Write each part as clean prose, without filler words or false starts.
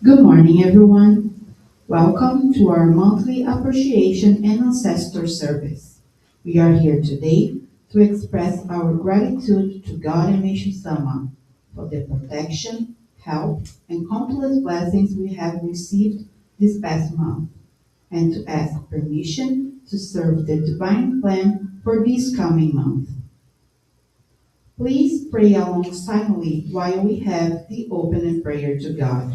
Good morning, everyone. Welcome to our monthly appreciation and ancestor service. We are here today to express our gratitude to God and Meishu Sama for the protection, help, and countless blessings we have received this past month, and to ask permission to serve the divine plan for this coming month. Please pray along silently while we have the opening prayer to God.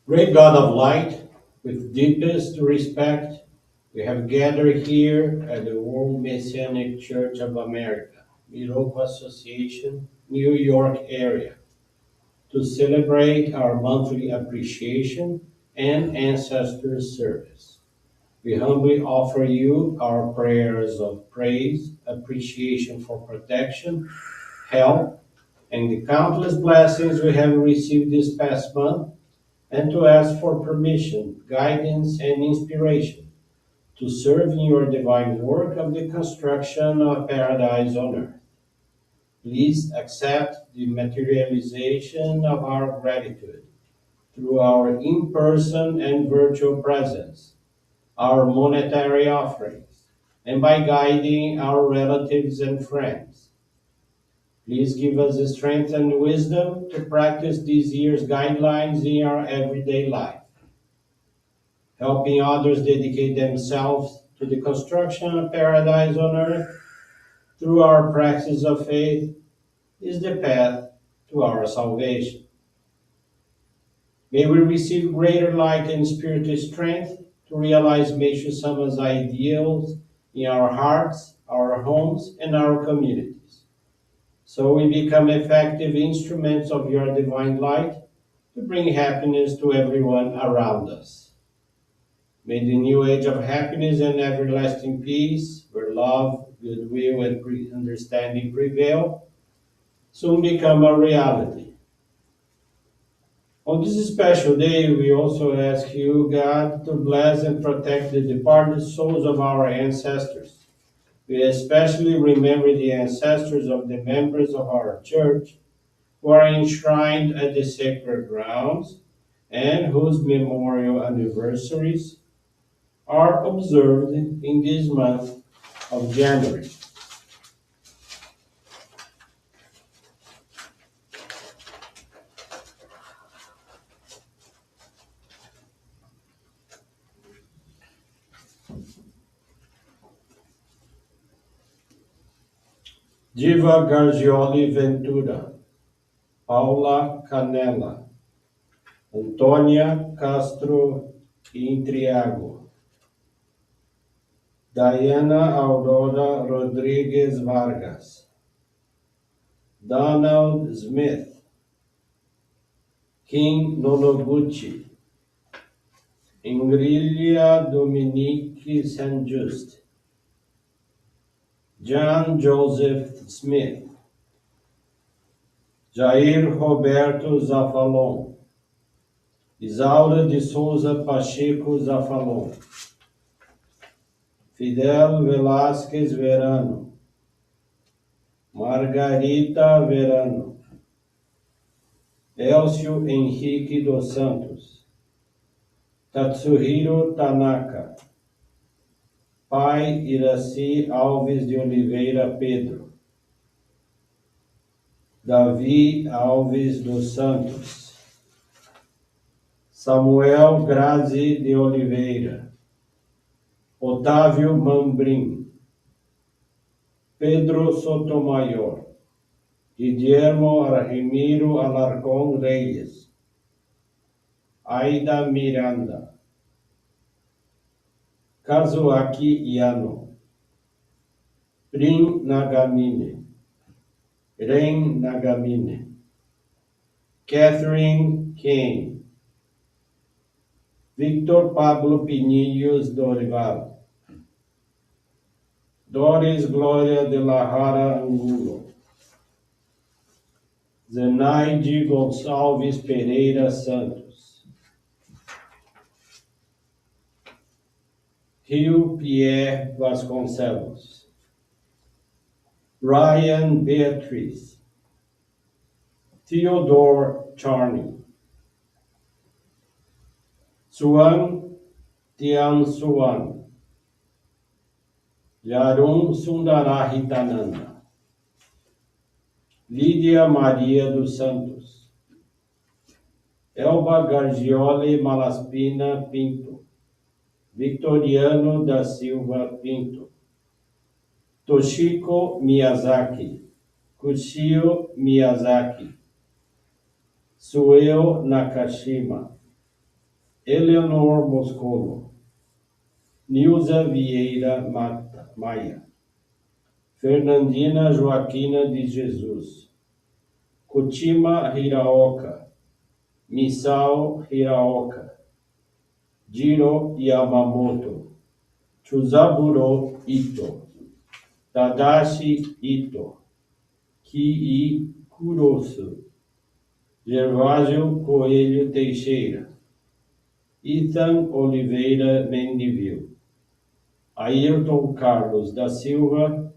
Great God of light, with deepest respect, we have gathered here at the World Messianic Church of America, Miroco Association, New York area, to celebrate our monthly appreciation and ancestor service. We humbly offer you our prayers of praise, appreciation for protection, help, and the countless blessings we have received this past month, and to ask for permission, guidance, and inspiration to serve in your divine work of the construction of paradise on earth. Please accept the materialization of our gratitude through our in-person and virtual presence, our monetary offerings, and by guiding our relatives and friends. Please give us the strength and wisdom to practice this year's guidelines in our everyday life. Helping others dedicate themselves to the construction of paradise on earth through our practice of faith is the path to our salvation. May we receive greater light and spiritual strength to realize Meishu Sama's ideals in our hearts, our homes, and our communities, so we become effective instruments of your divine light to bring happiness to everyone around us. May the new age of happiness and everlasting peace, where love, goodwill, and understanding prevail, soon become a reality. On this special day, we also ask you, God, to bless and protect the departed souls of our ancestors. We especially remember the ancestors of the members of our church who are enshrined at the sacred grounds and whose memorial anniversaries are observed in this month of January. Diva Gargioli Ventura, Paula Canella, Antônia Castro Intriago, Diana Aurora Rodrigues Vargas, Donald Smith, Kim Nonoguchi, Ingrilia Dominique Saint-Just, John Joseph Smith, Jair Roberto Zafalon, Isaura de Souza Pacheco Zafalon, Fidel Velasquez Verano, Margarita Verano, Elcio Henrique dos Santos, Tatsuhiro Tanaka, Pai Iraci Alves de Oliveira Pedro, Davi Alves dos Santos, Samuel Grazi de Oliveira, Otávio Mambrim, Pedro Sotomayor, Guillermo Argemiro Alarcón Reyes, Aida Miranda, Kazuaki Yano, Prim Nagamine, Ren Nagamine, Catherine Kane, Victor Pablo Pinillos Dorival, Doris Glória de la Jara Angulo, Zenaide Gonçalves Pereira Santos, Rio Pierre Vasconcelos, Ryan Beatriz, Theodore Charney, Suan Tian Suan, Yarun Sundarahitananda, Lídia Maria dos Santos, Elba Gargioli Malaspina Pinto, Victoriano da Silva Pinto, Toshiko Miyazaki, Kushio Miyazaki, Sueo Nakashima, Eleanor Moscolo, Nilza Vieira Maia, Fernandina Joaquina de Jesus, Kotima Hiraoka, Misao Hiraoka, Jiro Yamamoto, Chuzaburo Ito, Tadashi Ito, Kii Kurosu, Gervásio Coelho Teixeira, Ethan Oliveira Mendivil, Ayrton Carlos da Silva,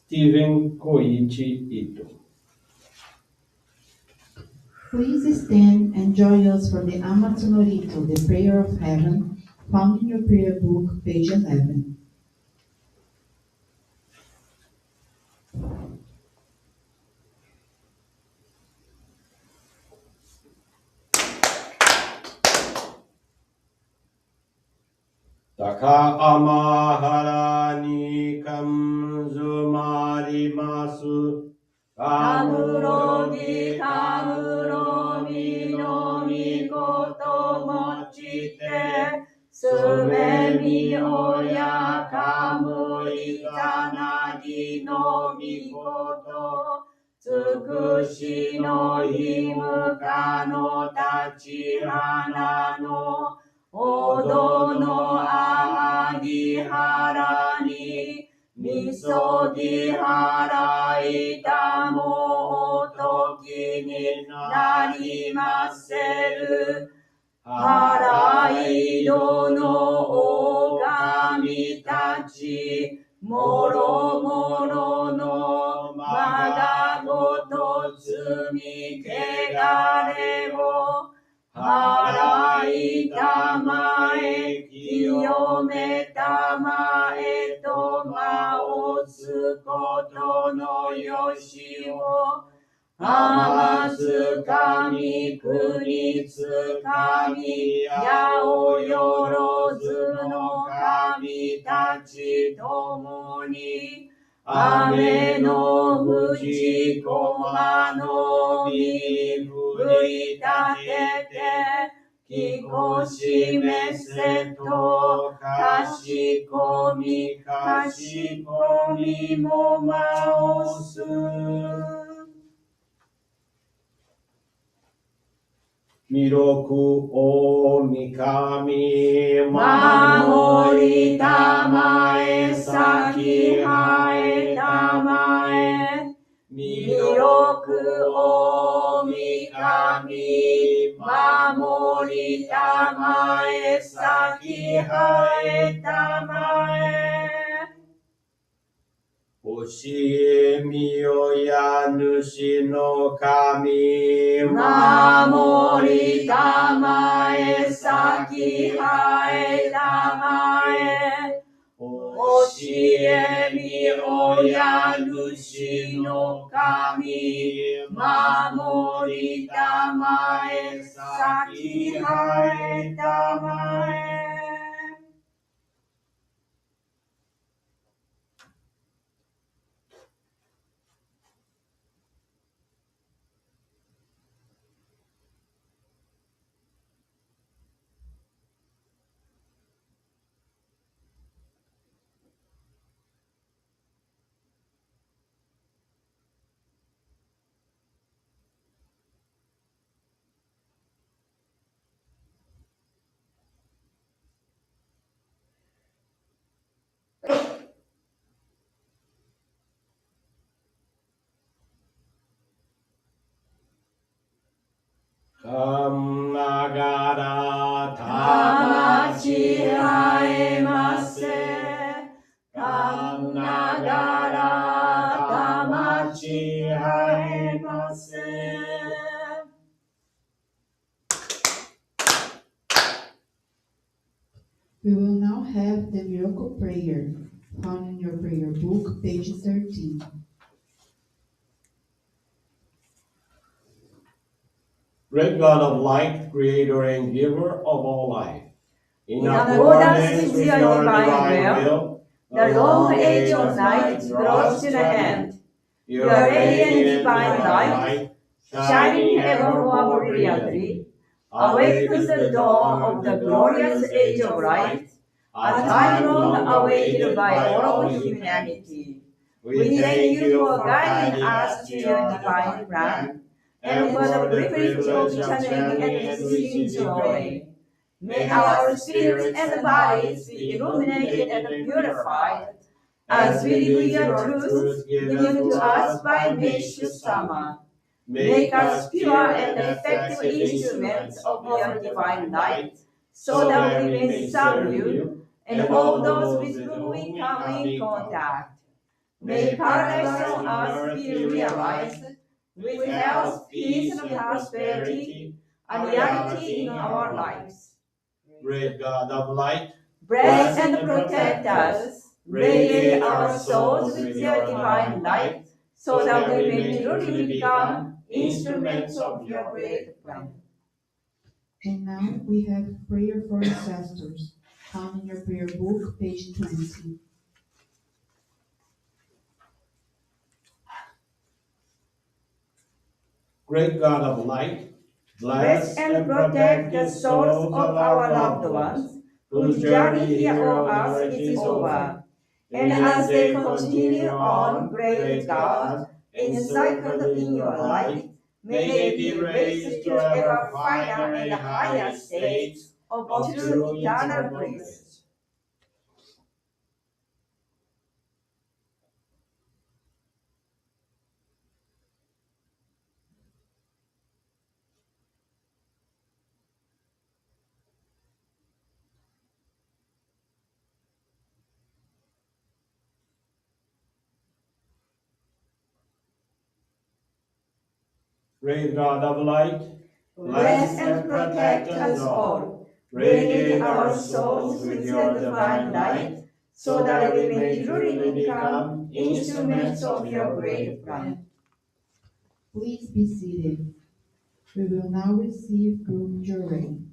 Steven Koichi Ito. Please stand and join us for the Ama Sonorito, the Prayer of Heaven, found in your prayer book, page 11. Taka amahara ni kamzumarimasu Kamuro ni no mikoto mochite Sumemi oya kamurita nagi no mikoto Tsukushi no himuka no tachihana no Odo no ahagihara ni Misogi haraita mo otoki ni narimaseru Haraido no ogami tachi Moro moro no magagoto tsumi kegare wo Haraita mae kiyometa mae to maotsu koto no yoshi wo Amatsu kami kuni tsukami yao yorozu no kami tachi tomo ni Ame no fuji koma no mi furitatete Kikoshi meseto kashikomi mo maosu Miroku o Mikami Mamori tamae saki hae tamae Miroku o Mikami Mamori tamae saki hae tamae Oshie miyoya nushi no kami Mamori tamae saki hae tamae Oshie mi oya nushi no kami Mamori tamae saki hae tamae Kamnagara Tamachi tamachi haemase. haemase. Kamnagara Kamnagara tamachi tamachi haemase. haemase. We will now have the miracle prayer found in your prayer book, page 13. Great God of light, creator and giver of all life. In accordance with your divine will, the long age of night draws to the end. Your radiant divine light, shining ever more brilliantly, awakens the dawn of the glorious age of light, a time long awaited by all of humanity. We thank you for guiding us to your divine plan, and for the privilege of channeling and receiving joy. May our spirits and bodies be illuminated and purified as we live your truth given to us by Meishu Sama. Make us pure and effective instruments of your divine light, so that we may serve you and all those with whom we come in contact. May paradise on earth be realized with health, peace, and prosperity, a reality in our lives. Great God of light, Bless and protect us, radiate our souls with your divine light, so that we may truly become instruments of your great plan. And now we have prayer for ancestors found in your prayer book, page 20. great God of light, Bless and protect the souls of our loved ones, whose journey here on earth is over. And as they continue on, great God, encircled in your light, may they be raised to ever finer and higher states of true eternal bliss. great God of light, Bless and protect us all. Radiate our souls with your divine light, so that we may truly become instruments of your great plan. Please be seated. We will now receive group jury.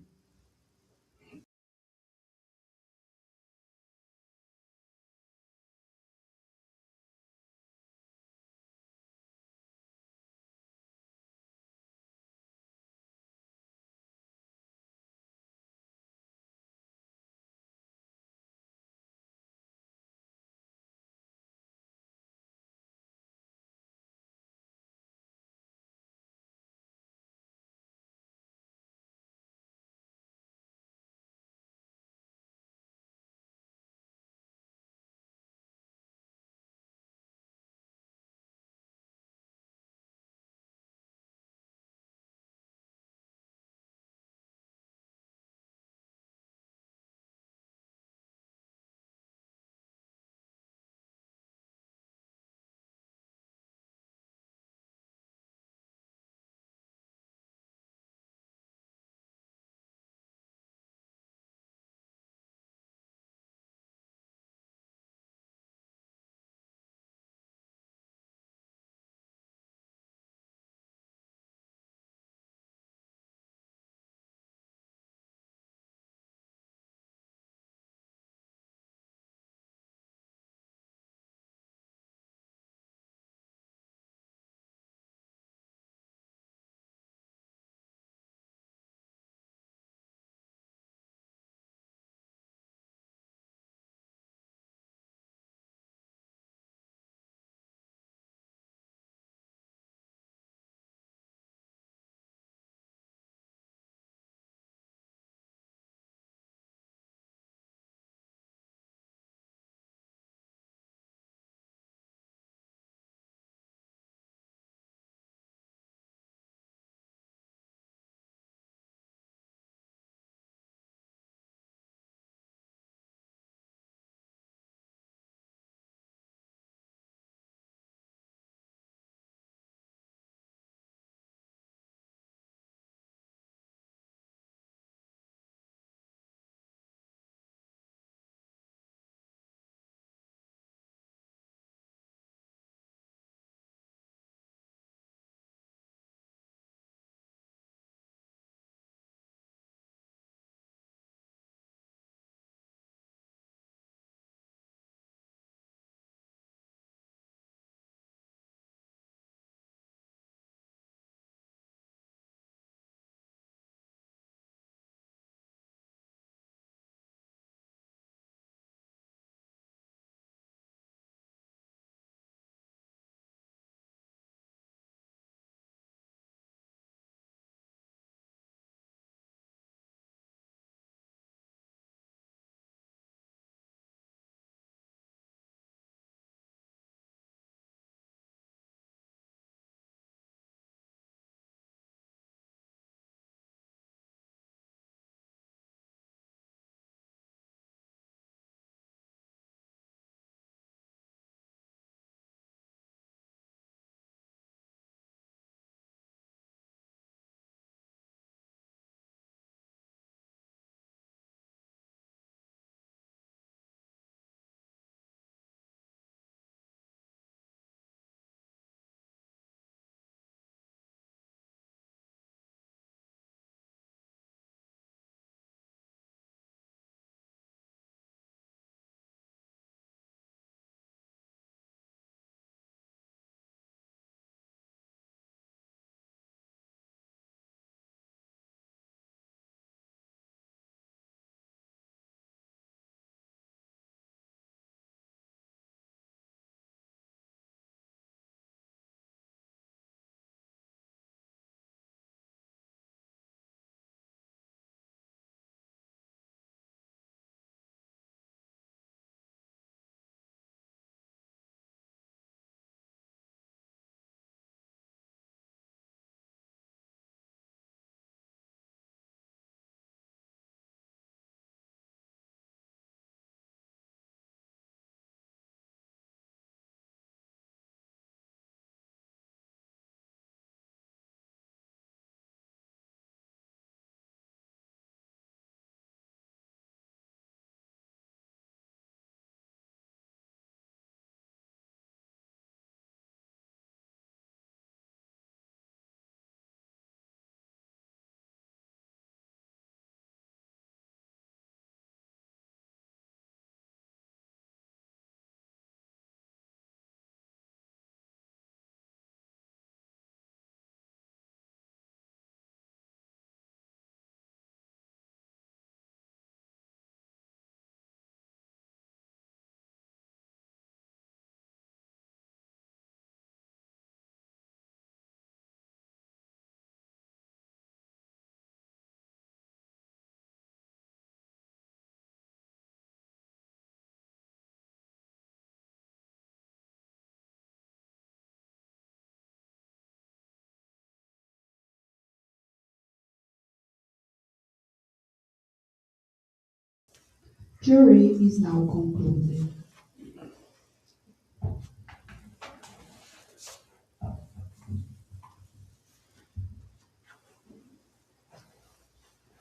Jury is now concluded.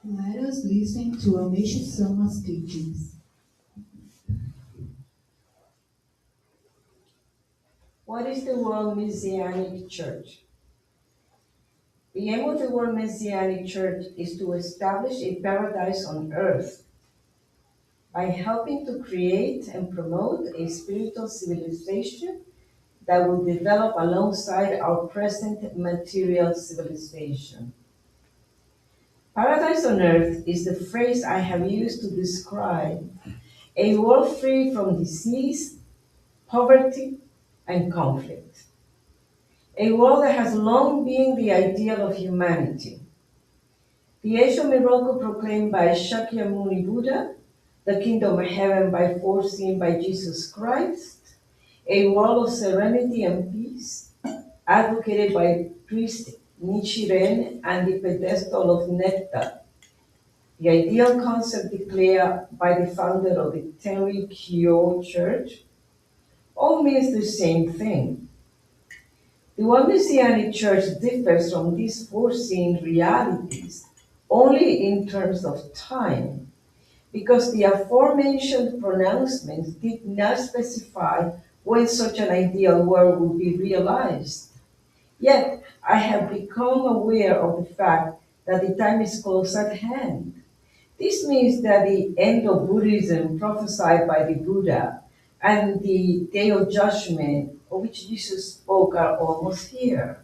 Let us listen to Amish Sama's teachings. What is the World Messianic Church? The aim of the World Messianic Church is to establish a paradise on earth by helping to create and promote a spiritual civilization that will develop alongside our present material civilization. Paradise on earth is the phrase I have used to describe a world free from disease, poverty, and conflict. A world that has long been the ideal of humanity. The age of miracle proclaimed by Shakyamuni Buddha, the kingdom of heaven by foreseen by Jesus Christ, a world of serenity and peace, advocated by priest Nichiren and the pedestal of Netta, the ideal concept declared by the founder of the Tenri Kyo Church, all means the same thing. The One Messianic Church differs from these foreseen realities only in terms of time, because the aforementioned pronouncements did not specify when such an ideal world would be realized. Yet, I have become aware of the fact that the time is close at hand. This means that the end of Buddhism prophesied by the Buddha and the day of judgment of which Jesus spoke are almost here.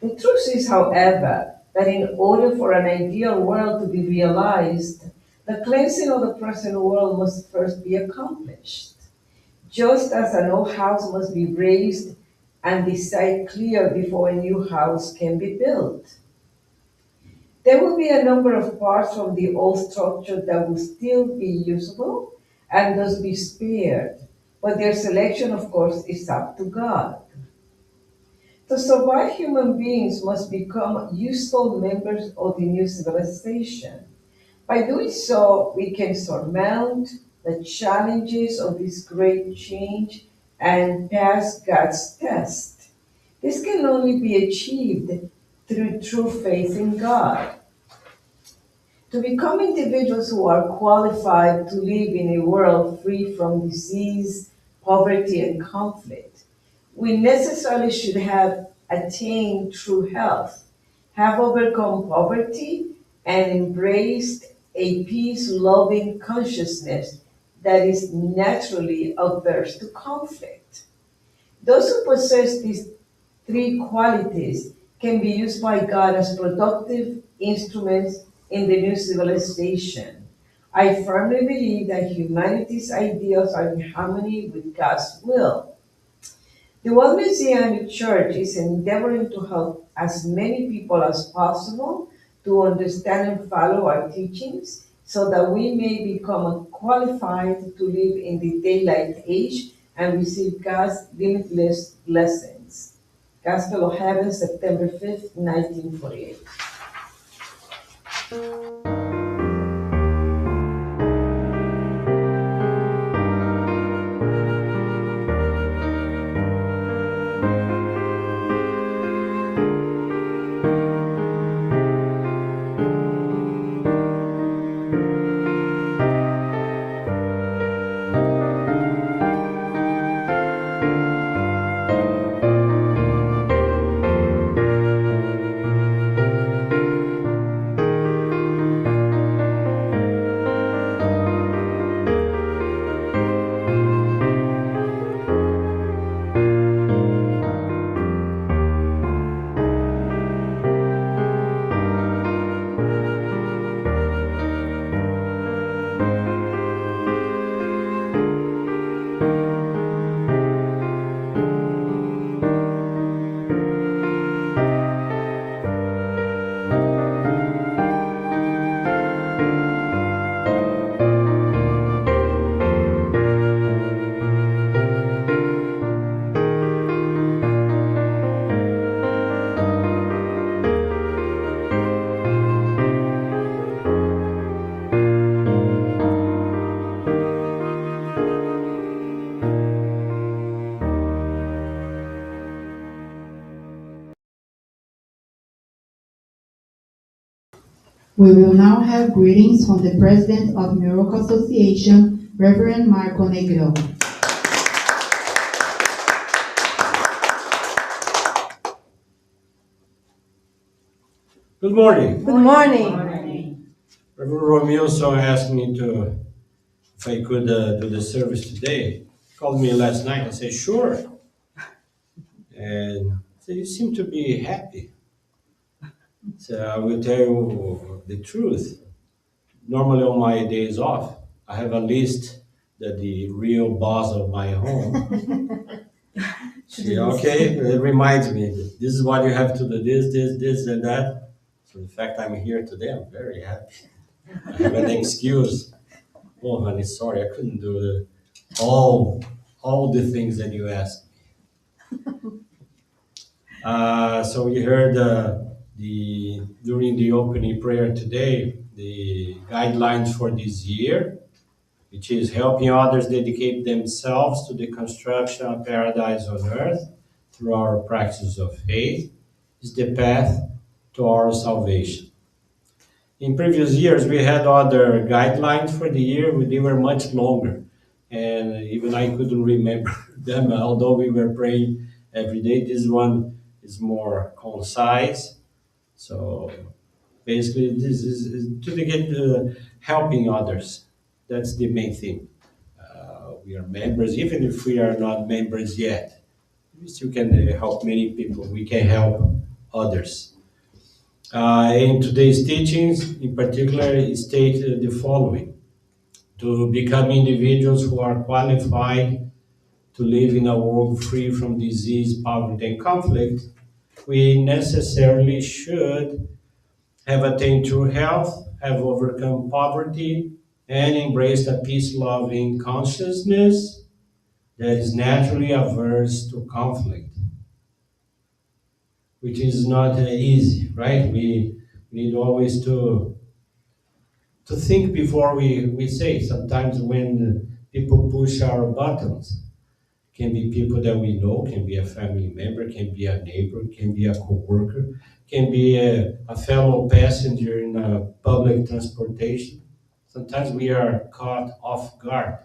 The truth is, however, that in order for an ideal world to be realized, the cleansing of the present world must first be accomplished. Just as an old house must be raised and the site cleared before a new house can be built. There will be a number of parts from the old structure that will still be usable and thus be spared, but their selection, of course, is up to God. To survive, human beings must become useful members of the new civilization. By doing so, we can surmount the challenges of this great change and pass God's test. This can only be achieved through true faith in God. To become individuals who are qualified to live in a world free from disease, poverty, and conflict, we necessarily should have attained true health, have overcome poverty, and embraced a peace-loving consciousness that is naturally averse to conflict. Those who possess these three qualities can be used by God as productive instruments in the new civilization. I firmly believe that humanity's ideals are in harmony with God's will. The World Messianic Church is endeavoring to help as many people as possible to understand and follow our teachings so that we may become qualified to live in the daylight age and receive God's limitless blessings. Gospel of Heaven, September 5th, 1948. We will now have greetings from the President of New York Association, Reverend Marco Negro. Good morning. Good morning. Reverend Romeo so asked me if I could do the service today. He called me last night. I said, sure. And so you seem to be happy. So I will tell you the truth. Normally on my days off, I have a list that the real boss of my home. She, okay, it reminds me, this is what you have to do, this, and that. So the fact I'm here today, I'm very happy. I have an excuse. Oh, honey, sorry, I couldn't do all the things that you asked me. So we heard during the opening prayer today, the guidelines for this year, which is helping others dedicate themselves to the construction of paradise on earth through our practice of faith, is the path to our salvation. In previous years, we had other guidelines for the year, but they were much longer. And even I couldn't remember them, although we were praying every day. This one is more concise. So basically, this is to get helping others. That's the main thing. We are members, even if we are not members yet. We still can help many people. We can help others. In today's teachings, in particular, it states the following. To become individuals who are qualified to live in a world free from disease, poverty, and conflict, we necessarily should have attained true health, have overcome poverty, and embraced a peace-loving consciousness that is naturally averse to conflict, which is not easy, right? We need always to think before we say. Sometimes when people push our buttons, can be people that we know, can be a family member, can be a neighbor, can be a co-worker, can be a fellow passenger in public transportation. Sometimes we are caught off guard,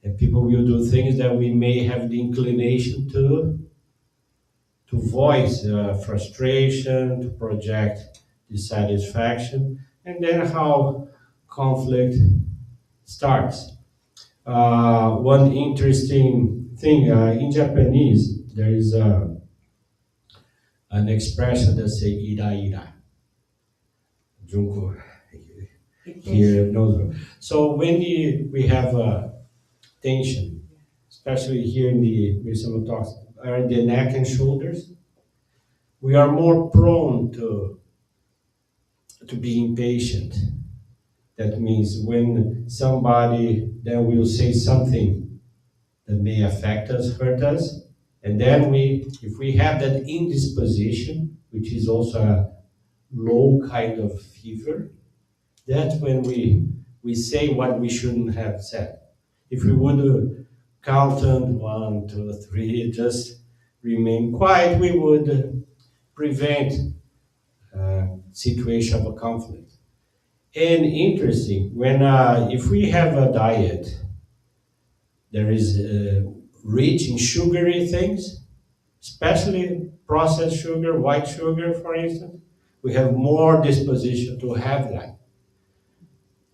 and people will do things that we may have the inclination to voice frustration, to project dissatisfaction, and then how conflict starts. One interesting thing in Japanese, there is an expression that says ira ira. Junko here knows. So when we have tension, especially here in the some talks, are the neck and shoulders, we are more prone to be impatient. That means when somebody then will say something that may affect us, hurt us, and then if we have that indisposition, which is also a low kind of fever, that's when we say what we shouldn't have said. If we would count on 1, 2, 3, just remain quiet, we would prevent situation of a conflict. And interesting, when if we have a diet that is rich in sugary things, especially processed sugar, white sugar, for instance, we have more disposition to have that.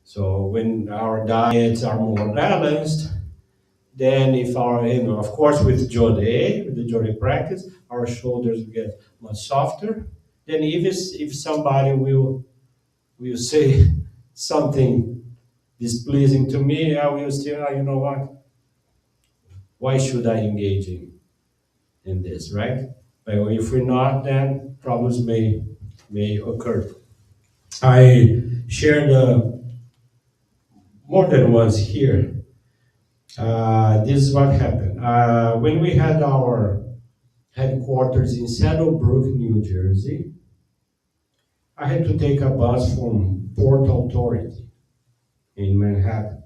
So when our diets are more balanced, then if our, of course with the Jode practice, our shoulders get much softer. Then if somebody will say something displeasing to me, I will still, you know what? Why should I engage in this, right? But if we're not, then problems may occur. I shared more than once here. This is what happened. When we had our headquarters in Saddlebrook, New Jersey, I had to take a bus from Port Authority in Manhattan,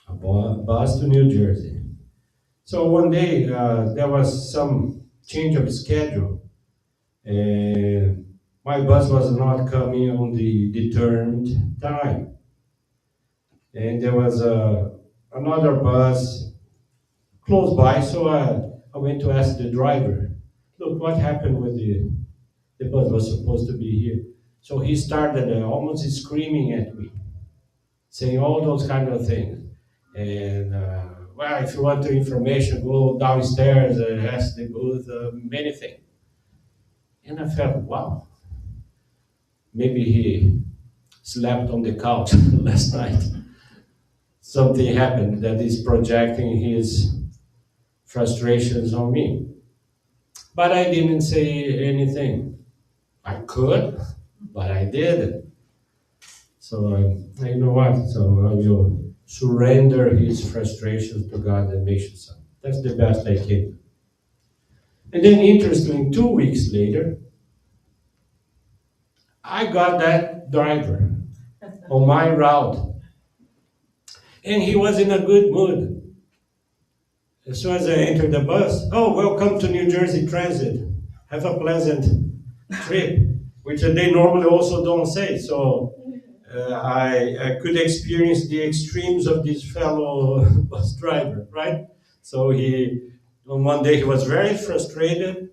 a bus to New Jersey. So one day there was some change of schedule, and my bus was not coming on the determined time. And there was another bus close by, so I went to ask the driver, look, what happened with the bus was supposed to be here. So he started almost screaming at me, saying all those kind of things. And, well, if you want the information, go downstairs and ask the booth, many things. And I felt, wow, maybe he slept on the couch last night. Something happened that is projecting his frustrations on me. But I didn't say anything. I could, but I didn't. So you know what? So I will surrender his frustrations to God and make sure so. That's the best I can. And then interestingly, 2 weeks later, I got that driver on my route. And he was in a good mood. As soon as I entered the bus, oh, welcome to New Jersey Transit. Have a pleasant trip, which they normally also don't say. So I could experience the extremes of this fellow bus driver, right? So on one day he was very frustrated,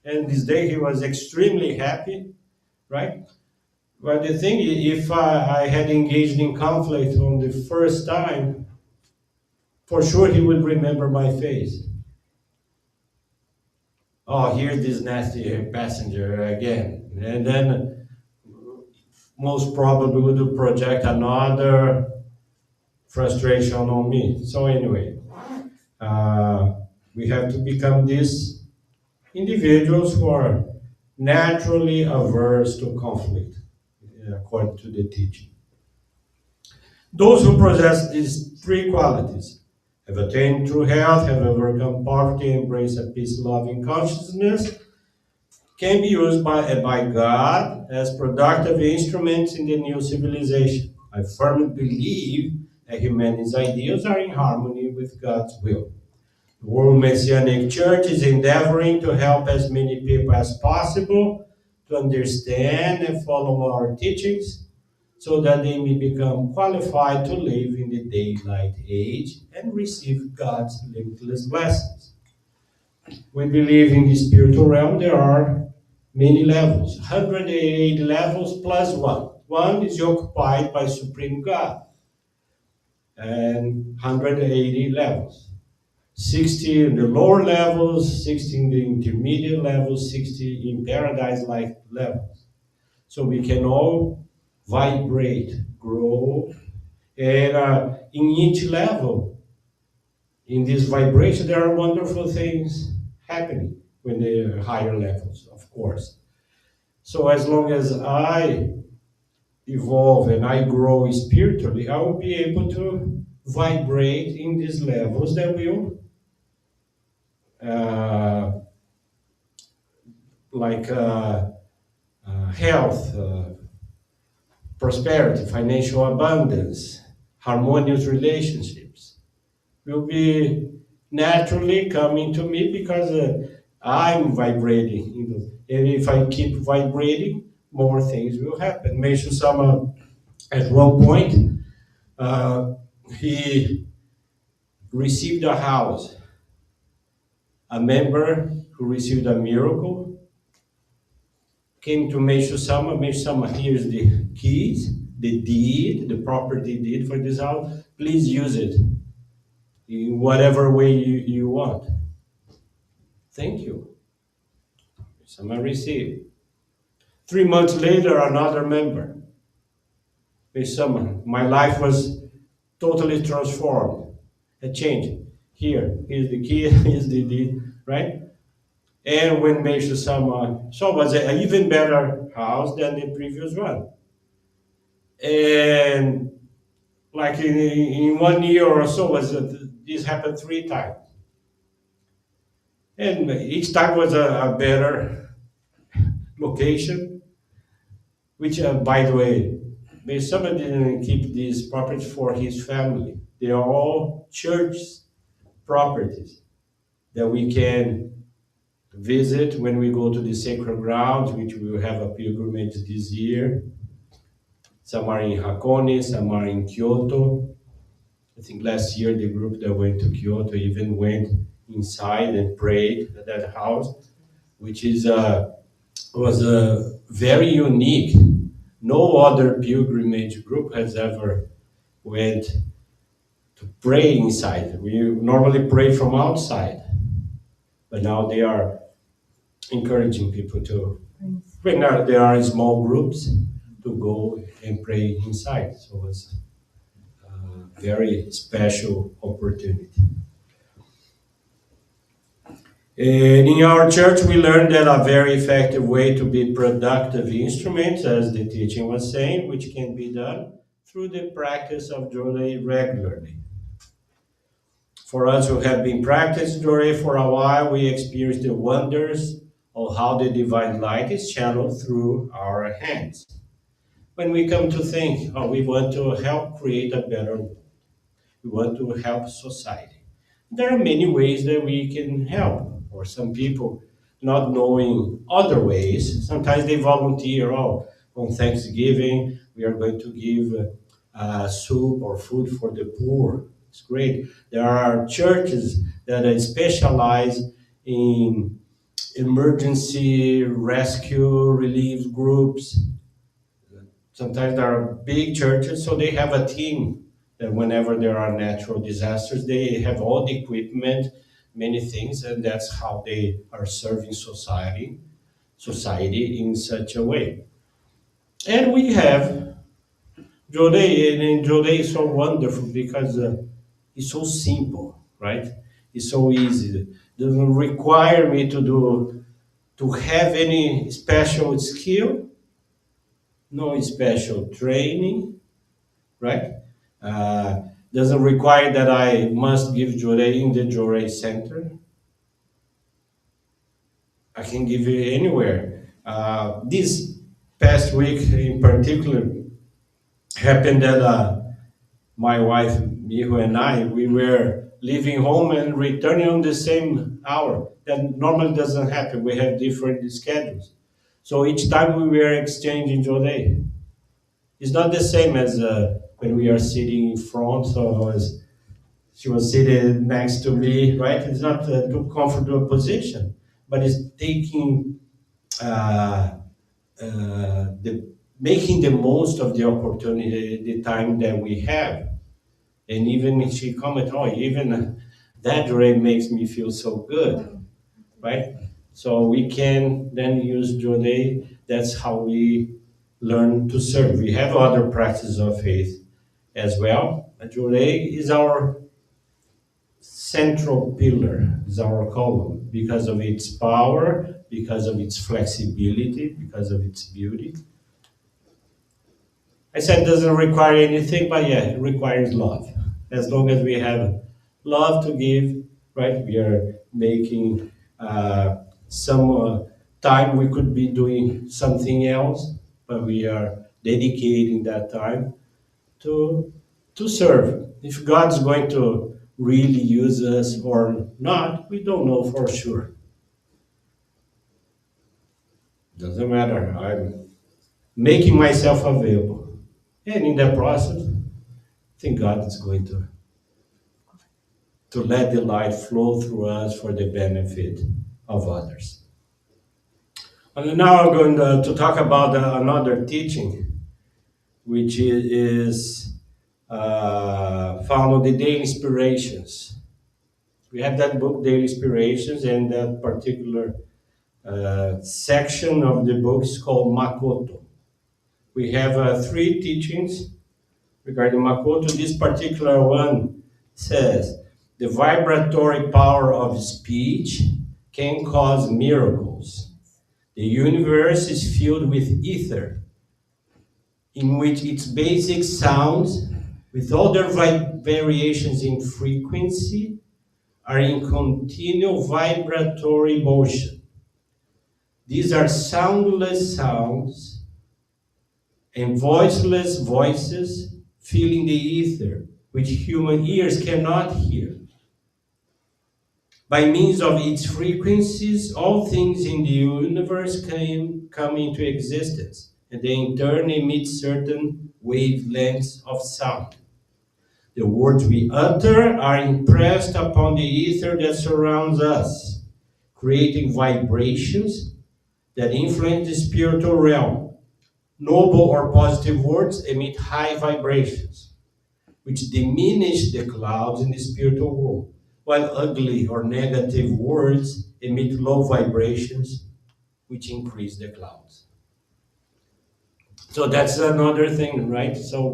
and this day he was extremely happy, right? But the thing, if I had engaged in conflict on the first time, for sure he would remember my face. Oh, here's this nasty passenger again. And then most probably would project another frustration on me. So anyway, we have to become these individuals who are naturally averse to conflict, according to the teaching. Those who possess these three qualities have attained true health, have overcome poverty, embrace a peace-loving consciousness, can be used by God as productive instruments in the new civilization. I firmly believe that humanity's ideals are in harmony with God's will. The World Messianic Church is endeavoring to help as many people as possible to understand and follow our teachings, so that they may become qualified to live in the daylight age and receive God's limitless blessings. We believe in the spiritual realm there are many levels, 108 levels plus one. One is occupied by Supreme God, and 180 levels. 60 in the lower levels, 60 in the intermediate levels, 60 in paradise-like levels. So we can all vibrate, grow, and in each level, in this vibration, there are wonderful things happening when the higher levels, of course. So as long as I evolve and I grow spiritually, I will be able to vibrate in these levels that will, health, prosperity, financial abundance, harmonious relationships will be naturally coming to me because I'm vibrating. And if I keep vibrating, more things will happen. Meishu Sama, at one point, he received a house. A member who received a miracle came to Meishu Sama. Meishu Sama, here's the keys, the deed, the property deed for this house. Please use it in whatever way you want. Thank you. Sama received. 3 months later, another member. Meishu Sama, my life was totally transformed. A change. Here's the key, here's the deed, right? And when Meishu Sama saw, was an even better house than the previous one. And like in 1 year or so, this happened 3 times. And each time was a better location, which, by the way, Meishu Sama didn't keep these properties for his family. They are all church properties that we can visit when we go to the sacred grounds, which we will have a pilgrimage this year. Some are in Hakone, some are in Kyoto. I think last year the group that went to Kyoto even went inside and prayed at that house, which was very unique. No other pilgrimage group has ever went to pray inside. We normally pray from outside, but now they are encouraging people to, when there are small groups, to go and pray inside. So it's a very special opportunity. And in our church, we learned that a very effective way to be productive instruments, as the teaching was saying, which can be done through the practice of Jorei regularly. For us who have been practicing Jorei for a while, we experience the wonders of how the divine light is channeled through our hands. When we come to think, we want to help create a better world. We want to help society. There are many ways that we can help. Or some people not knowing other ways, sometimes they volunteer, on Thanksgiving, we are going to give soup or food for the poor. It's great. There are churches that specialize in emergency rescue relief groups. Sometimes there are big churches, so they have a team that whenever there are natural disasters, they have all the equipment, many things, and that's how they are serving society in such a way. And we have Jorei, and Jorei is so wonderful because it's so simple, right? It's so easy. It doesn't require me to have any special skill, no special training, right? Doesn't require that I must give Jorei in the Jorei Center. I can give it anywhere. This past week in particular happened that my wife, Miho, and I, we were leaving home and returning on the same hour. That normally doesn't happen. We have different schedules. So each time we were exchanging Jorei. It's not the same as when we are sitting in front, so as she was sitting next to me, right? It's not a too comfortable position, but it's taking making the most of the opportunity, the time that we have. And even if she commented, even that Jorei makes me feel so good, right? So we can then use Jorei. That's how we learn to serve. We have other practices of faith as well. Jorei is our central pillar, is our column, because of its power, because of its flexibility, because of its beauty. I said it doesn't require anything, but yeah, it requires love. As long as we have love to give, right? We are making some time we could be doing something else, but we are dedicating that time to serve. If God's going to really use us or not, we don't know for sure. Doesn't matter. I'm making myself available. And in that process, I think God is going to let the light flow through us for the benefit of others. And now I'm going to talk about another teaching, which is found on the Daily Inspirations. We have that book, Daily Inspirations, and that particular section of the book is called Makoto. We have 3 teachings regarding Makoto. This particular one says, the vibratory power of speech can cause miracles. The universe is filled with ether, in which its basic sounds, with all their variations in frequency, are in continual vibratory motion. These are soundless sounds and voiceless voices filling the ether, which human ears cannot hear. By means of its frequencies, all things in the universe come into existence, and they in turn emit certain wavelengths of sound. The words we utter are impressed upon the ether that surrounds us, creating vibrations that influence the spiritual realm. Noble or positive words emit high vibrations, which diminish the clouds in the spiritual world, while ugly or negative words emit low vibrations, which increase the clouds. So that's another thing, right? So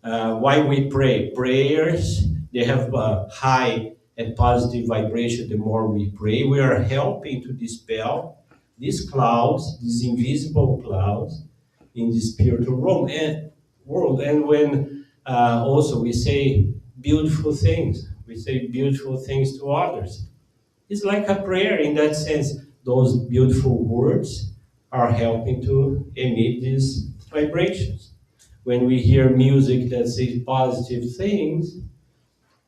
why we pray? Prayers, they have high and positive vibration. The more we pray, we are helping to dispel these clouds, these invisible clouds in the spiritual world. And when also we say beautiful things, we say beautiful things to others. It's like a prayer in that sense. Those beautiful words are helping to emit these vibrations. When we hear music that says positive things,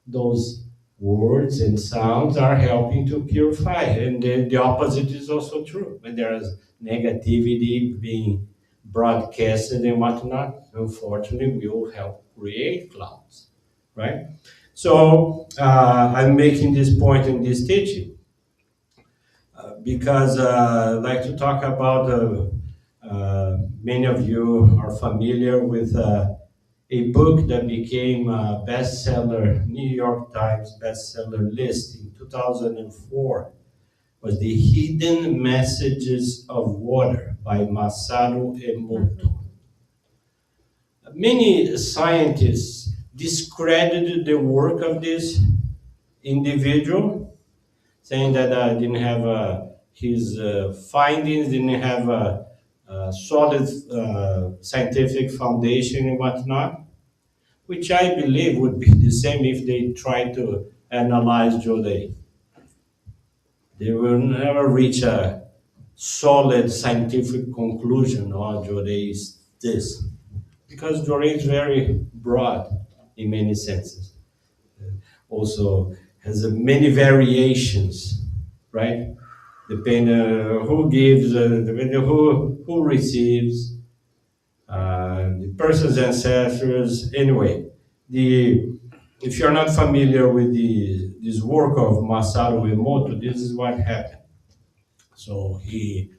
those words and sounds are helping to purify. And the opposite is also true. When there is negativity being broadcasted and whatnot, unfortunately, we will help create clouds, right? So I'm making this point in this teaching because I'd like to talk about many of you are familiar with a book that became a bestseller, New York Times bestseller list in 2004, was The Hidden Messages of Water by Masaru Emoto. Many scientists discredited the work of this individual, saying that didn't have his findings didn't have a solid scientific foundation and whatnot, which I believe would be the same if they tried to analyze Joe Day. They will never reach a solid scientific conclusion on Joe Day is this, because Joe Day is very broad in many senses. Also has many variations, right? Depending on who gives, depending on who receives, the person's ancestors. Anyway, if you're not familiar with this work of Masaru Emoto, this is what happened. So he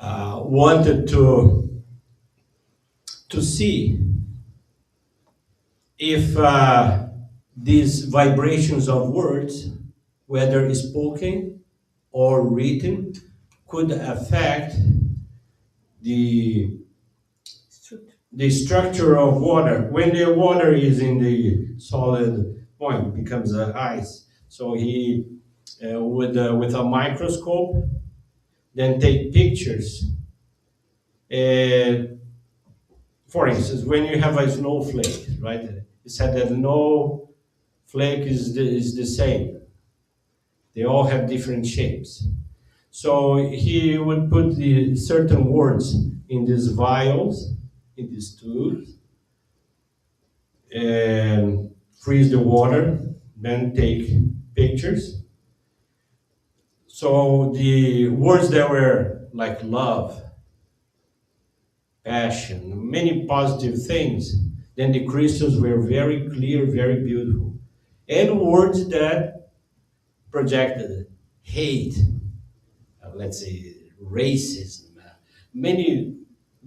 wanted to see if these vibrations of words, whether spoken or written, could affect the structure of water. When the water is in the solid point, it becomes ice. So he with a microscope, then take pictures. For instance, when you have a snowflake, right? He said that no flake is the same. They all have different shapes. So he would put the certain words in these vials, in these tubes, and freeze the water, then take pictures. So the words that were like love, passion, many positive things, then the crystals were very clear, very beautiful. And words that projected hate, let's say racism, many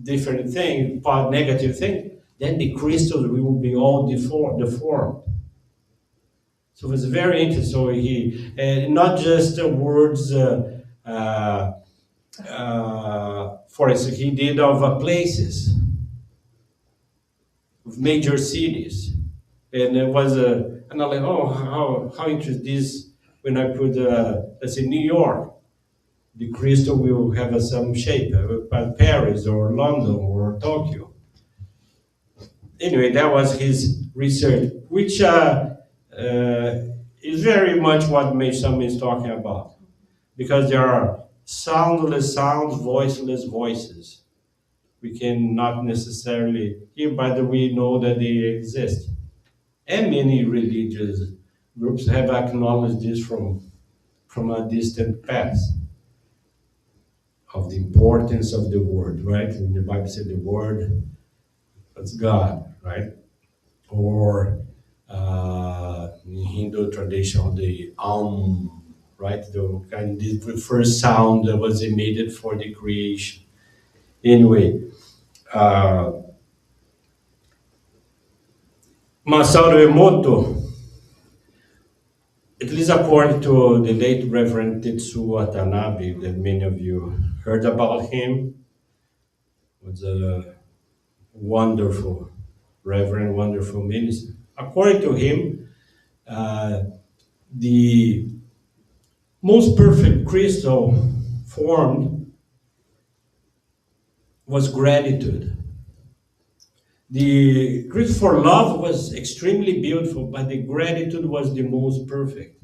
different things, negative things, then the crystals will be all deformed. So it's very interesting. So he, not just words, for instance, he did of places, of major cities. And it was, and I'm like, oh, how interesting this, when I put, let's say New York, the crystal will have some shape, Paris or London or Tokyo. Anyway, that was his research, which is very much what Meisham is talking about. Because there are soundless sounds, voiceless voices. We cannot necessarily hear, but we know that they exist. And many religious groups have acknowledged this from from a distant past of the importance of the word, right? And the Bible said the word was God, right? Or in Hindu tradition, the right? The first sound that was emitted for the creation. Anyway, Masaru Emoto, at least according to the late Reverend Tetsu Watanabe, that many of you heard about him, was a wonderful reverend, wonderful minister. According to him, the most perfect crystal formed was gratitude. The crystal for love was extremely beautiful, but the gratitude was the most perfect,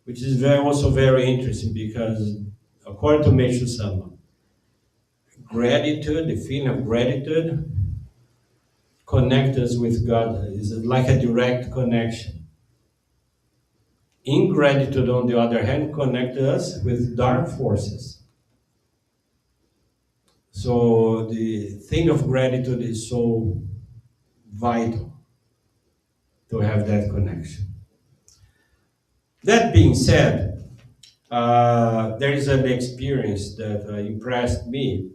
which is also very interesting because, according to Meishu Sama, gratitude, the feeling of gratitude, connects us with God. It's like a direct connection. Ingratitude, on the other hand, connects us with dark forces. So the thing of gratitude is so vital to have that connection. That being said, there is an experience that impressed me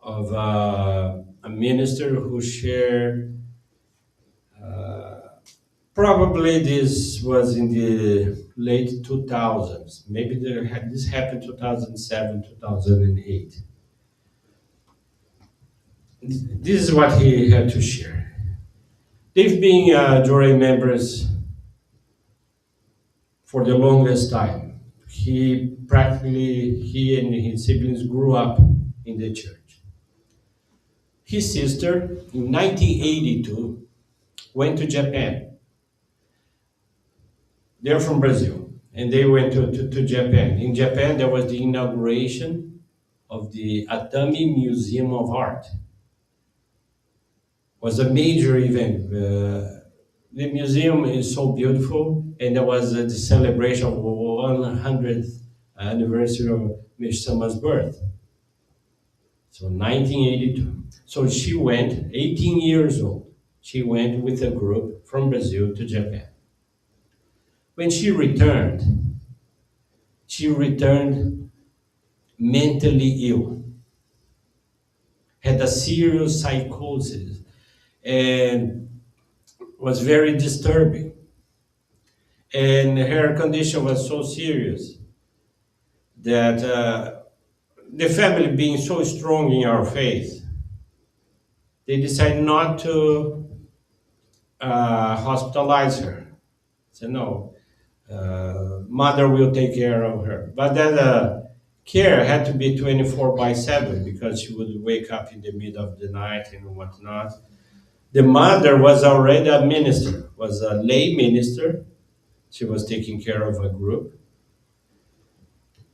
of a minister who shared. Probably this was in the late 2000s. Maybe this happened 2007, 2008. This is what he had to share. They've been Jorai members for the longest time. He and his siblings grew up in the church. His sister, in 1982, went to Japan. They're from Brazil, and they went to Japan. In Japan, there was the inauguration of the Atami Museum of Art. It was a major event. The museum is so beautiful, and there was the celebration of 100th anniversary of Meishu-sama's birth. So 1982. So she went, 18 years old. She went with a group from Brazil to Japan. When she returned mentally ill, had a serious psychosis, and was very disturbing. And her condition was so serious that the family, being so strong in our faith, they decided not to hospitalize her. Said, no, mother will take care of her. But that care had to be 24/7 because she would wake up in the middle of the night and whatnot. The mother was already a minister, was a lay minister. She was taking care of a group.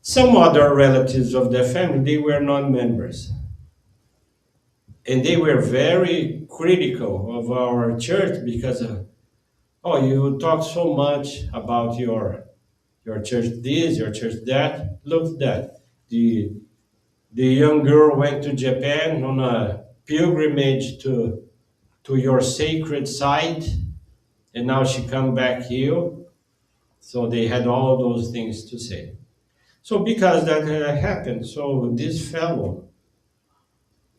Some other relatives of the family, they were non-members. And they were very critical of our church because, you talk so much about your church this, your church that. Look at that. The young girl went to Japan on a pilgrimage to your sacred site, and now she come back here. So they had all those things to say. So because that happened, so this fellow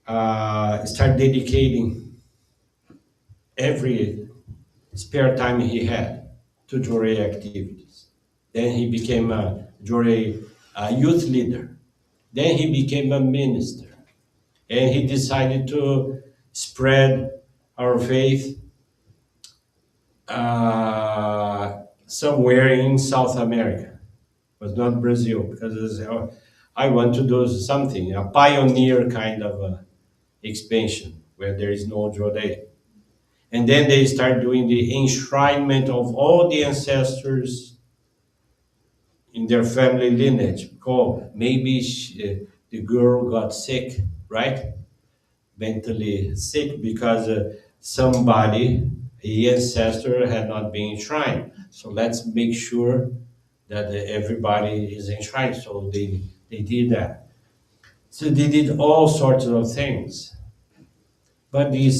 started dedicating every spare time he had to Jorai activities. Then he became a Jorai youth leader. Then he became a minister. And he decided to spread our faith somewhere in South America. It was not Brazil, because I want to do something, a pioneer kind of expansion where there is no Jorai. And then they start doing the enshrinement of all the ancestors in their family lineage. Because maybe the girl got sick, right? Mentally sick because somebody, the ancestor, had not been enshrined. So let's make sure that everybody is enshrined. So they did that. So they did all sorts of things. But the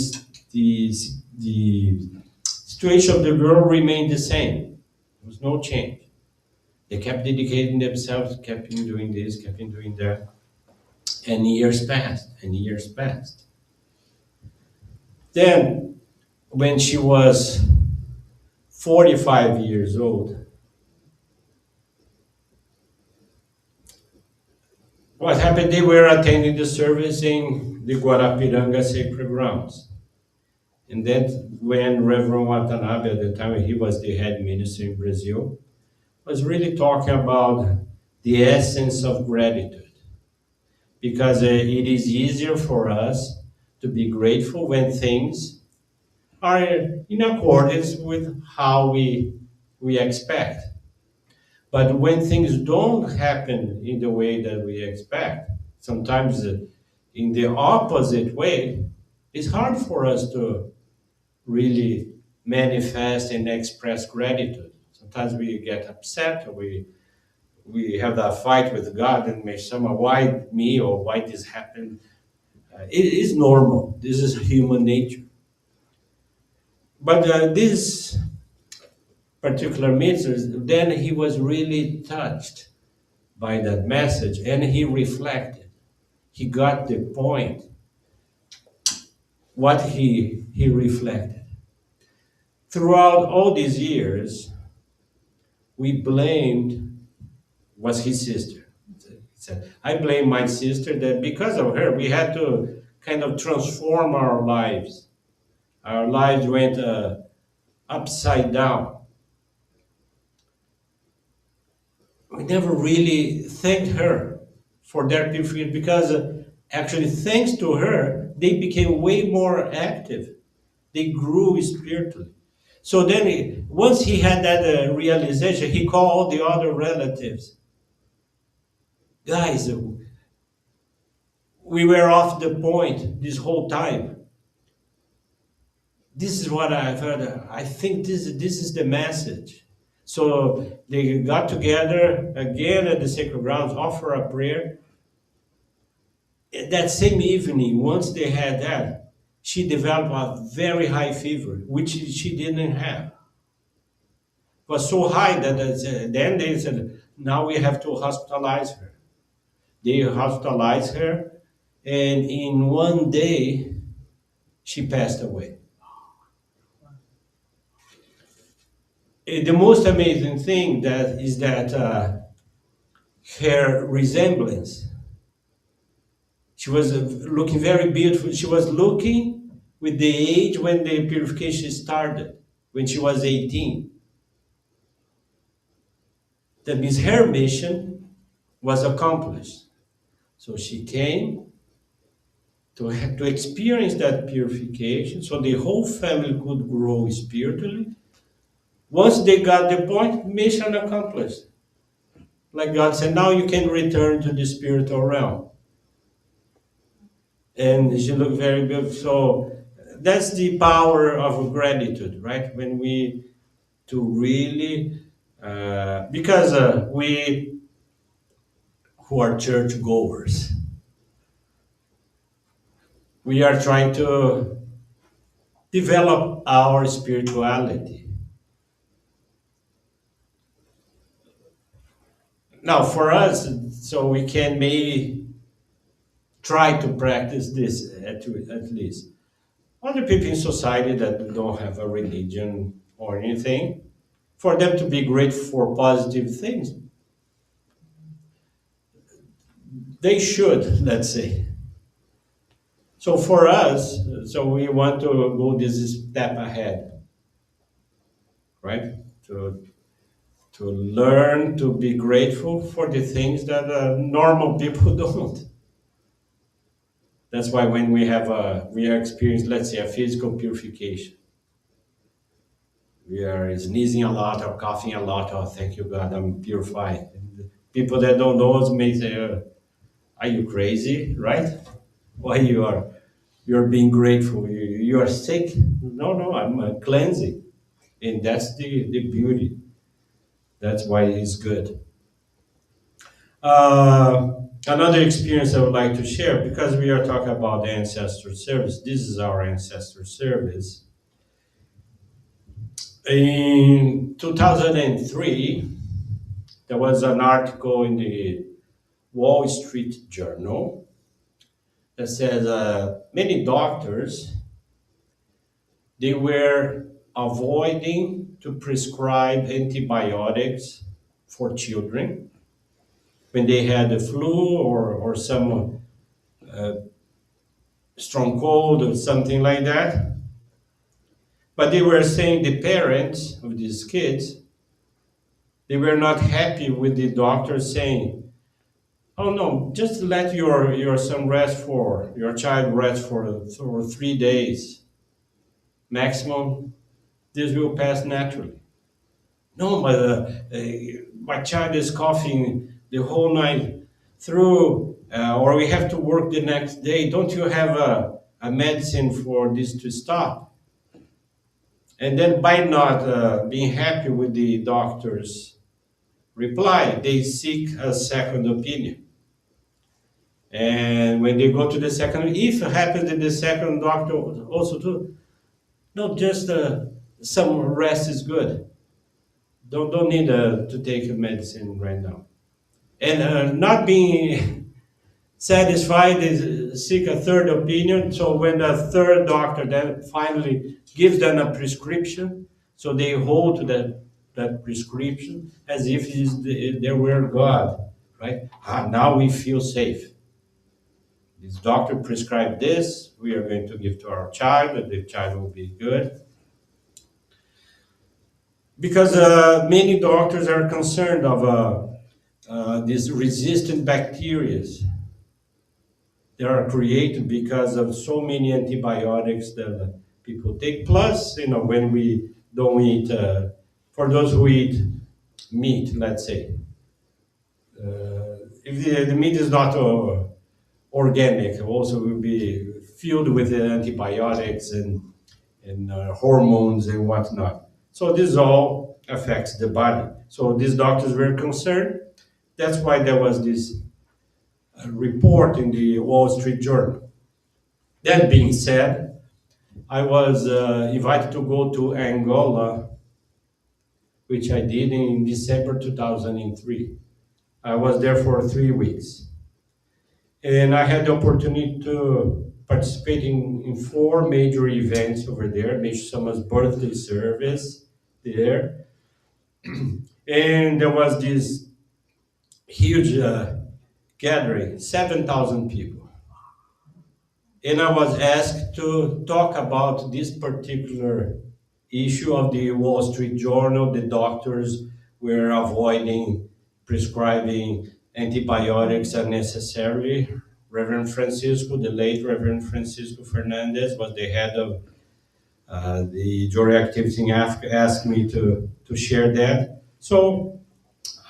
situation of the world remained the same. There was no change. They kept dedicating themselves, kept doing this, kept doing that. And years passed, and years passed. Then, when she was 45 years old, what happened? They were attending the service in the Guarapiranga Sacred Grounds. And then when Reverend Watanabe, at the time he was the head minister in Brazil, was really talking about the essence of gratitude. Because it is easier for us to be grateful when things are in accordance with how we expect. But when things don't happen in the way that we expect, sometimes in the opposite way, it's hard for us to really manifest and express gratitude. Sometimes we get upset, or we have that fight with God and may somehow, why me, or why this happened? It is normal. This is human nature. But this particular minister, then he was really touched by that message, and he reflected. He got the point. What he reflected. Throughout all these years, we blamed, was his sister. He said, I blame my sister that because of her, we had to kind of transform our lives. Our lives went upside down. We never really thanked her for their purification because actually thanks to her, they became way more active. They grew spiritually. So then once he had that realization, he called all the other relatives. Guys, we were off the point this whole time. This is what I've heard. I think this is the message. So they got together again at the sacred grounds, offer a prayer. That same evening, once they had that, she developed a very high fever, which she didn't have. It was so high that then they said, now we have to hospitalize her. They hospitalized her, and in one day, she passed away. The most amazing thing is that her resemblance. She was looking very beautiful. She was looking with the age when the purification started, when she was 18. That means her mission was accomplished. So she came to experience that purification, so the whole family could grow spiritually. Once they got the point, mission accomplished. Like God said, now you can return to the spiritual realm. And she looked very good. So that's the power of gratitude, right? When we to really, because we who are church goers, we are trying to develop our spirituality. Now, for us, so we can maybe try to practice this at least. Other people in society that don't have a religion or anything, for them to be grateful for positive things, they should, let's say. So for us, so we want to go this step ahead, right? To learn to be grateful for the things that normal people don't. That's why when we are experiencing, let's say, a physical purification, we are sneezing a lot or coughing a lot. Oh, thank you, God, I'm purified. And people that don't know us may say, "Are you crazy?" Right? Why you're being grateful? You are sick? No, I'm cleansing, and that's the beauty. That's why it's good. Another experience I would like to share, because we are talking about ancestor service. This is our ancestor service. In 2003, there was an article in the Wall Street Journal that says many doctors, they were avoiding to prescribe antibiotics for children when they had the flu or some strong cold or something like that. But they were saying the parents of these kids, they were not happy with the doctor saying, oh no, just let your son rest for, your child rest for 3 days maximum. This will pass naturally. No, but my child is coughing the whole night through, or we have to work the next day. Don't you have a medicine for this to stop? And then by not being happy with the doctor's reply, they seek a second opinion. And when they go to the second, if it happens that the second doctor also too, no, just some rest is good. Don't need to take a medicine right now. And not being satisfied, they seek a third opinion. So when the third doctor then finally gives them a prescription, so they hold to that prescription as if they were God, right? Now we feel safe. This doctor prescribed this, we are going to give to our child, and the child will be good. Because many doctors are concerned of these resistant bacteria that are created because of so many antibiotics that people take. Plus, when we don't eat, for those who eat meat, let's say, if the meat is not organic, also will be filled with antibiotics and hormones and whatnot. So this all affects the body. So these doctors were concerned. That's why there was this report in the Wall Street Journal. That being said, I was invited to go to Angola, which I did in December 2003. I was there for 3 weeks. And I had the opportunity to participate in 4 major events over there. Meshama's birthday service there. And there was this huge gathering, 7,000 people. And I was asked to talk about this particular issue of the Wall Street Journal. The doctors were avoiding prescribing antibiotics unnecessarily. Reverend Francisco, the late Reverend Francisco Fernandez, was the head of the Jury Activities in Africa, asked me to share that. So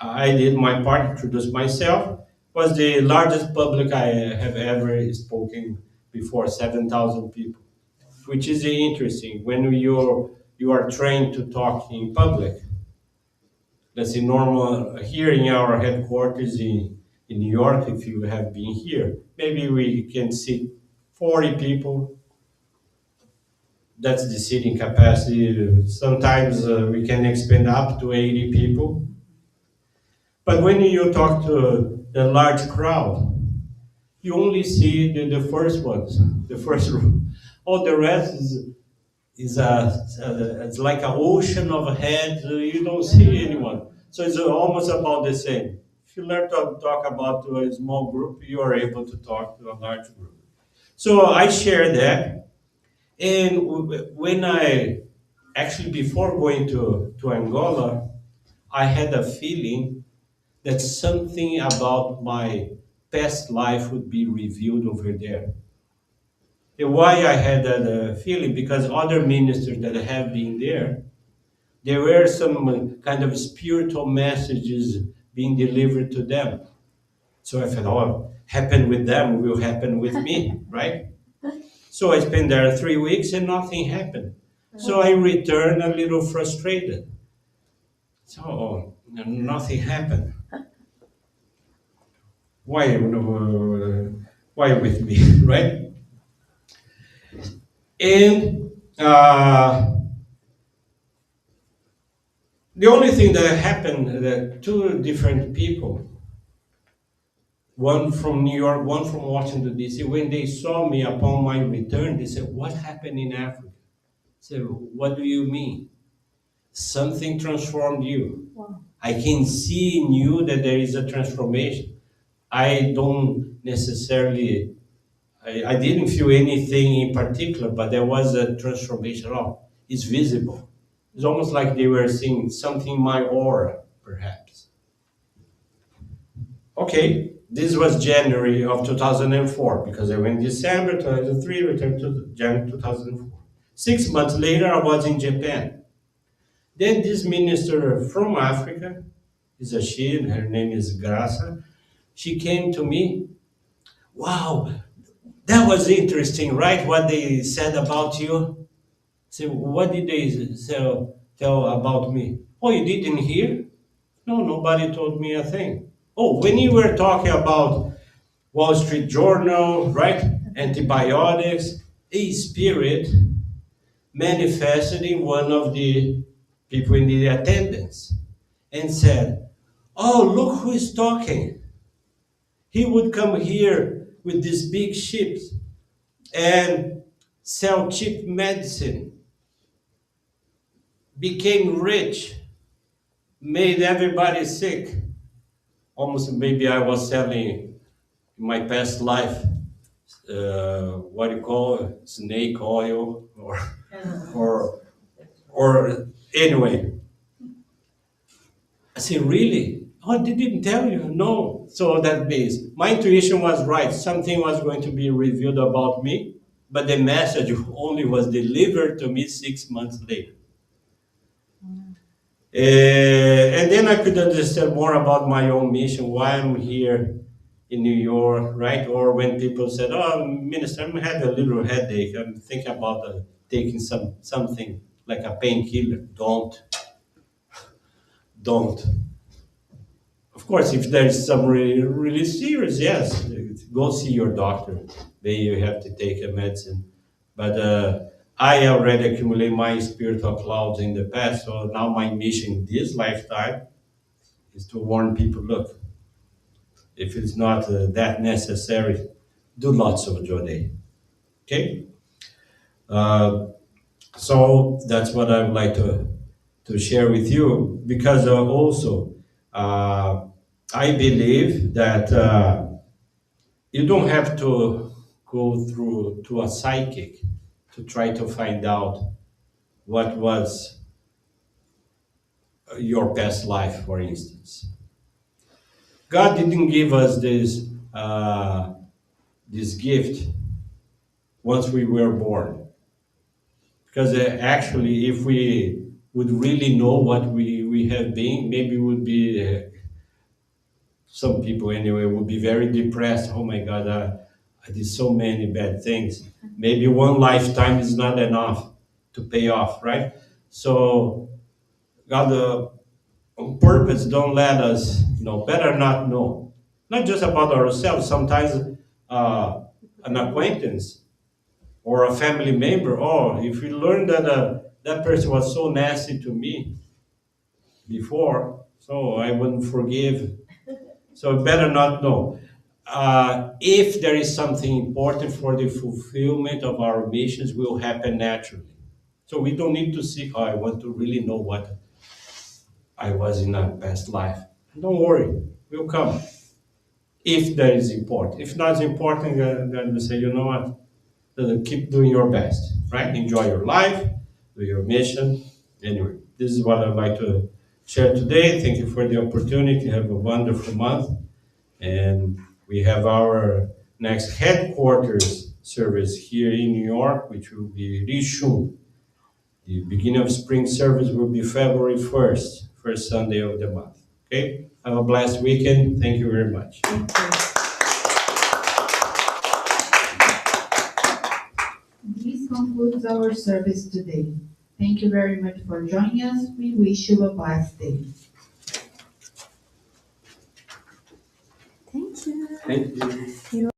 I did my part, introduced myself. Was the largest public I have ever spoken before, 7,000 people, which is interesting when you are trained to talk in public. Let's say normal here in our headquarters in New York, if you have been here, maybe we can see 40 people. That's the seating capacity. Sometimes we can expand up to 80 people. But when you talk to the large crowd, you only see the first ones, the first row. All the rest is it's like an ocean of heads. You don't see anyone. So it's almost about the same. If you learn to talk about to a small group, you are able to talk to a large group. So I share that. And when I actually, before going to Angola, I had a feeling that something about my past life would be revealed over there. And why I had that feeling? Because other ministers that have been there were some kind of spiritual messages being delivered to them. So I thought, oh, happened with them will happen with me, right? So I spent there 3 weeks and nothing happened. So I returned a little frustrated. So and nothing happened. Why with me, right? And the only thing that happened that two different people, one from New York, one from Washington D.C., when they saw me upon my return, they said, "What happened in Africa?" I said, "What do you mean? Something transformed you. Wow. I can see in you that there is a transformation. I don't necessarily, I didn't feel anything in particular, but there was a transformation. Oh, it's visible. It's almost like they were seeing something in my aura, perhaps." Okay, this was January of 2004, because I went December 2003, returned to January 2004. 6 months later, I was in Japan. Then this minister from Africa, is a she, and her name is Graça. She came to me. "Wow, that was interesting, right? What they said about you." So what did they tell about me? "Oh, you didn't hear?" "No, nobody told me a thing." "Oh, when you were talking about Wall Street Journal, right? Antibiotics, a spirit manifested in one of the people in the attendance and said, 'Oh, look who is talking. He would come here with these big ships and sell cheap medicine, became rich, made everybody sick.'" Almost maybe I was selling in my past life, what do you call it? Snake oil or or anyway. I said, "Really? Oh, they didn't tell you?" "No." So that means my intuition was right. Something was going to be revealed about me, but the message only was delivered to me 6 months later. And then I could understand more about my own mission, why I'm here in New York, right? Or when people said, "Oh, Minister, I'm having a little headache. I'm thinking about taking something like a painkiller." Don't. Of course, if there's some really serious, yes, go see your doctor. Then you have to take a medicine. But I already accumulated my spiritual clouds in the past, so now my mission this lifetime is to warn people, look, if it's not that necessary, do lots of Jode. Okay? Uh, so that's what I would like to share with you, because also I believe that you don't have to go through to a psychic to try to find out what was your past life, for instance. God didn't give us this gift once we were born, because actually, if we would really know what we have been, maybe would be some people anyway would be very depressed. "Oh my God, I did so many bad things." Maybe one lifetime is not enough to pay off, right? So God, on purpose, don't let us know. Better not know. Not just about ourselves. Sometimes an acquaintance or a family member. Oh, if we learn that that person was so nasty to me before, so I wouldn't forgive. So better not know. If there is something important for the fulfillment of our missions, will happen naturally. So we don't need to seek, "Oh, I want to really know what I was in a past life." Don't worry, we'll come. If that is important. If not important, then we say, "You know what? Keep doing your best, right? Enjoy your life, do your mission." Anyway, this is what I'd like to share today. Thank you for the opportunity. Have a wonderful month. And we have our next headquarters service here in New York, which will be Rishun. The beginning of spring service will be February 1st, first Sunday of the month. Okay? Have a blessed weekend. Thank you very much. This concludes our service today. Thank you very much for joining us. We wish you a blessed day. Thank you.